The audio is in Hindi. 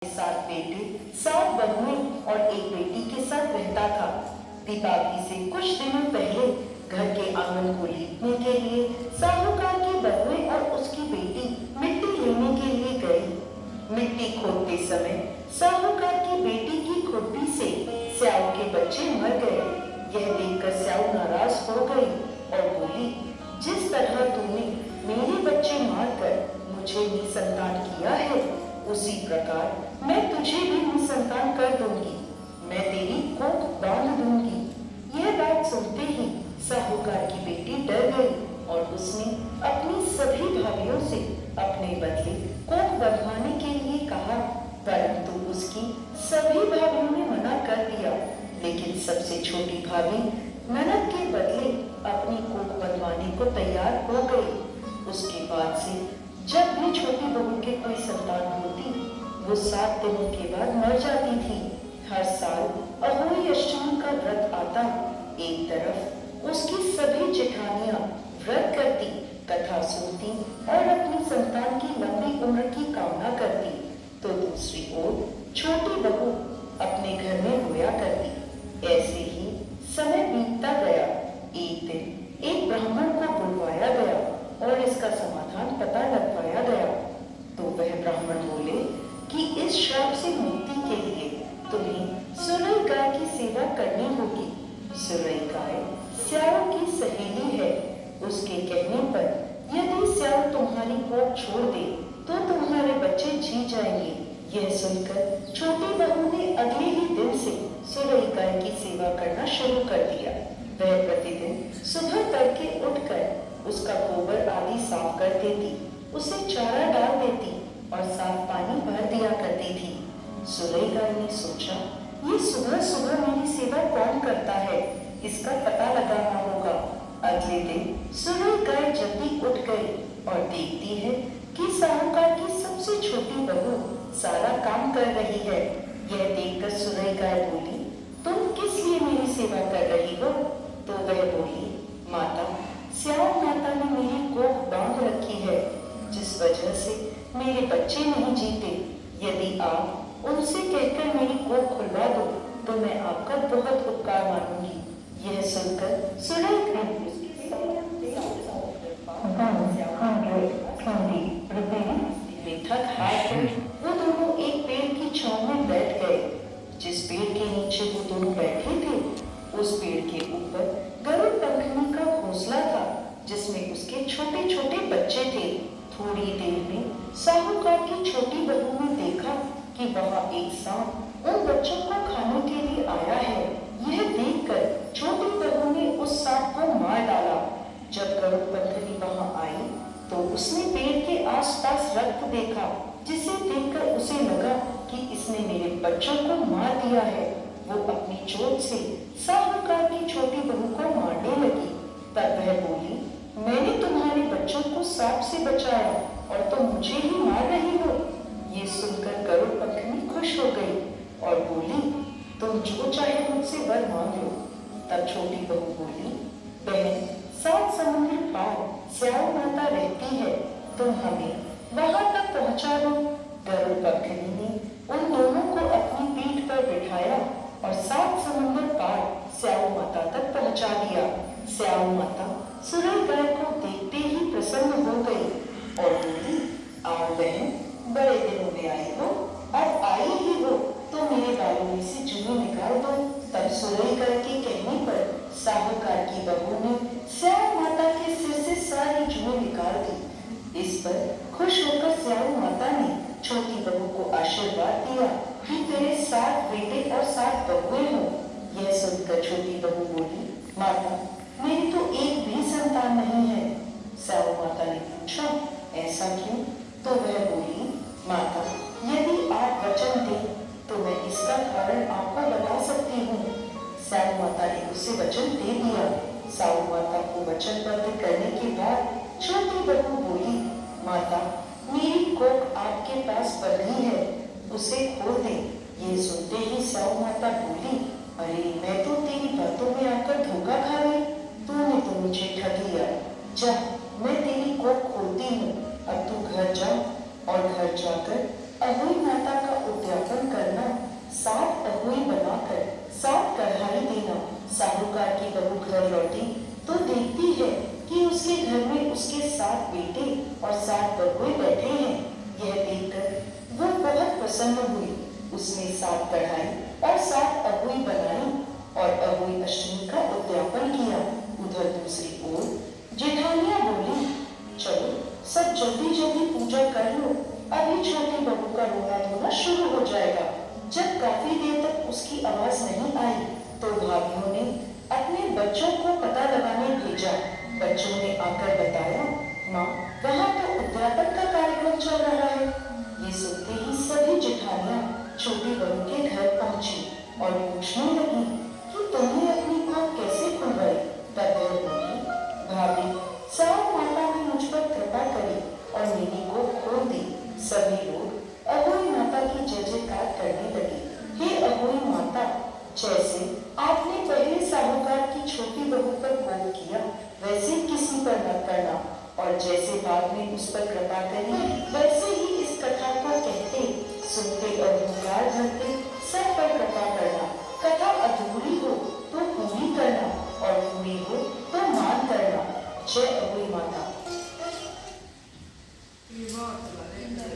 सात बेटे, सात बहुएं और एक बेटी के साथ रहता था। दीपावली से कुछ दिनों पहले घर के आंगन को लीपने के लिए साहूकार की बहुएं और उसकी बेटी मिट्टी लेने के लिए गई। मिट्टी खोदते समय साहूकार की बेटी की खुरपी से स्याऊ के बच्चे मर गए। यह देखकर स्याऊ नाराज हो गई और बोली, जिस तरह तूने मेरे बच्चे मारकर मुझे निसंतान किया है, उसी प्रकार मैं तुझे भी निसंतान कर दूंगी। मैं तेरी कोख बांध दूंगी। यह बात सुनते ही साहूकार की बेटी डर गई और उसने अपनी सभी भाभियों से अपने बदले कोख बंधवाने के लिए कहा, परंतु उसकी सभी भाभियों ने मना कर दिया। लेकिन सबसे छोटी भाभी ननद के बदले अपनी कोख बंधवाने को तैयार हो गई। उसके बाद से जब भी छोटी बहू के कोई संतान होती, वो 7 दिनों के बाद मर जाती थी। हर साल अहोई अष्टमी का व्रत आता। एक तरफ उसकी सभी जेठानियां व्रत करती, कथा सुनती और अपनी संतान की लंबी उम्र की कामना करती, तो दूसरी ओर छोटी बहू अपने घर में रोया करती। ऐसे ही समय बीतता गया। एक दिन एक ब्राह्मण को बुलवाया गया और इसका समाधान पता लगवाया गया। तो वह ब्राह्मण बोले कि इस श्राप से मुक्ति के लिए तुम्हें सुरई गाय की सेवा करनी होगी। सुरई गाय स्याऊ की सहेली है। उसके कहने पर यदि स्याऊ तुम्हारी कोख छोड़ दे तो तुम्हारे बच्चे जी जाएंगे। यह सुनकर छोटी बहू ने अगले ही दिन से सुरई गाय की सेवा करना शुरू कर दिया। वह प्रतिदिन सुबह तड़के उठकर उसका गोबर आदि साफ कर देती, उसे चारा डाल देती और साफ पानी भर दिया करती थी। सुरई गाय ने सोचा, ये सुबह सुबह मेरी सेवा कौन करता है, इसका पता लगाना होगा। अगले दिन सुरई गाय जल्दी उठ गई और देखती है कि साहूकार की सबसे छोटी बहू सारा काम कर रही है। यह देखकर सुरई गाय बोली, तुम किस लिए मेरी सेवा कर रही हो? तो वह बोली, माता, स्याऊ माता ने मेरी कोख बांध रखी है, जिस वजह से मेरे बच्चे नहीं जीते। यदि आप उनसे कहकर मेरी कोख खुलवा दो तो मैं आपका बहुत उपकार मानूंगी। यह सुनकर सुरई थक हार कर वो दोनों एक पेड़ की छांव में बैठ गए। जिस पेड़ के नीचे वो दोनों बैठे थे, उस पेड़ के ऊपर गरुड़ पंखनी का घोंसला था, जिसमें उसके छोटे छोटे बच्चे थे। थोड़ी देर में साहूकार की छोटी बहू ने देखा कि वहां एक सांप उन बच्चों को खाने के लिए आया है। यह देखकर छोटी बहू ने उस सांप को मार डाला। जब गरुड़ पंखनी वहां आई तो उसने पेड़ के आसपास रक्त देखा, जिसे देखकर उसे लगा कि इसने मेरे बच्चों को मार दिया है। वो अपनी चोट से साहूकार की छोटी बहू को मारने लगी। तब वह बोली, मैंने तुम्हारे बच्चों को सांप से बचाया और तुम मुझे ही मार रही हो। ये सुनकर गरुड़ पंखनी खुश हो गई और बोली, तुम जो चाहे मुझसे वर मांग लो। तब छोटी बहू बोली, बहन, 7 समुद्र पार स्याऊ माता रहती है, तुम हमें वहां तक पहुंचा दो। गरुड़ पंखनी ने उन दोनों को अपनी पीठ पर बिठाया और 7 समुद्र पार स्याऊ माता तक पहुंचा दिया। स्याऊ माता सुरई गाय को देखते ही प्रसन्न हो गई और बोली, आओ बहन, बड़े दिनों में आई हो, अब आई ही हो तो मेरे बालों में से जुएं निकाल दो। तब सुरई गाय के कहने पर साहूकार की बहू ने स्याऊ माता के सिर से सारी जुएं निकाल दी। इस पर खुश होकर स्याऊ माता ने छोटी बहू को आशीर्वाद दिया कि तेरे 7 बेटे और 7 बहुएं हो। यह सुनकर छोटी बहू बोली, माता, मेरी तो एक भी संतान नहीं है। स्याऊ माता ने पूछा, ऐसा क्यों? तो वह बोली, माता, यदि आप वचन दें तो मैं इसका कारण आपको बता सकती हूँ। स्याऊ माता ने उसे वचन दे दिया। स्याऊ माता को वचनबद्ध करने के बाद छोटी बहू बोली, माता, मेरी कोख आपके पास बंधी है, उसे खोल दे। ये सुनते ही स्याऊ माता बोली, अरे मैं तो तेरी बातों में आकर धोखा खा गई, तूने तो मुझे ठग लिया। जा, मैं तेरी कोख खोलती हूँ, अब तू घर जा और घर जाकर अहोई माता का उद्यापन करना, 7 अहोई बनाकर 7 कढ़ाई देना। साहूकार की बहू घर लौटी तो देखती है कि उसके घर में उसके 7 बेटे और 7 बहुएं बैठे हैं। यह देखकर वह बहुत प्रसन्न हुई। उसने 7 कढ़ाई और 7 अहोई बनाई और अहोई अष्टमी का उद्यापन किया। उधर दूसरी ओर जेठानियां बोली, चलो सब जल्दी जल्दी पूजा कर लो, अभी छोटी बहू का रोना धोना शुरू हो जाएगा। जब काफी देर तक उसकी आवाज नहीं आई तो भाभियों ने अपने बच्चों को पता लगाने भेजा। बच्चों ने आकर बताया, माँ वहाँ तो उद्यापन का कार्यक्रम चल रहा है। ये सुनते ही सभी जेठानियां छोटी बहू के घर पहुंची और पूछने लगी कि तुमने अपनी आँख कैसे खुलवाई। तब वह बोली, भाभी साहब माता ने मुझ पर कृपा करी और नीनी को खोल दी। सभी लोग अहोई माता की जय जयकार करने लगे। हे अहोई माता, जैसे आपने पहले साहूकार की छोटी बहू पर कोप किया वैसे किसी पर न करना, और जैसे बाद में उस पर कृपा करी वैसे ही इस कथा को कहते सुनते और हुंकार भरते सब पर कृपा करना। कथा अधूरी हो तो पूरी करना और पूरी हो तो मान करना। जय अहोई माता।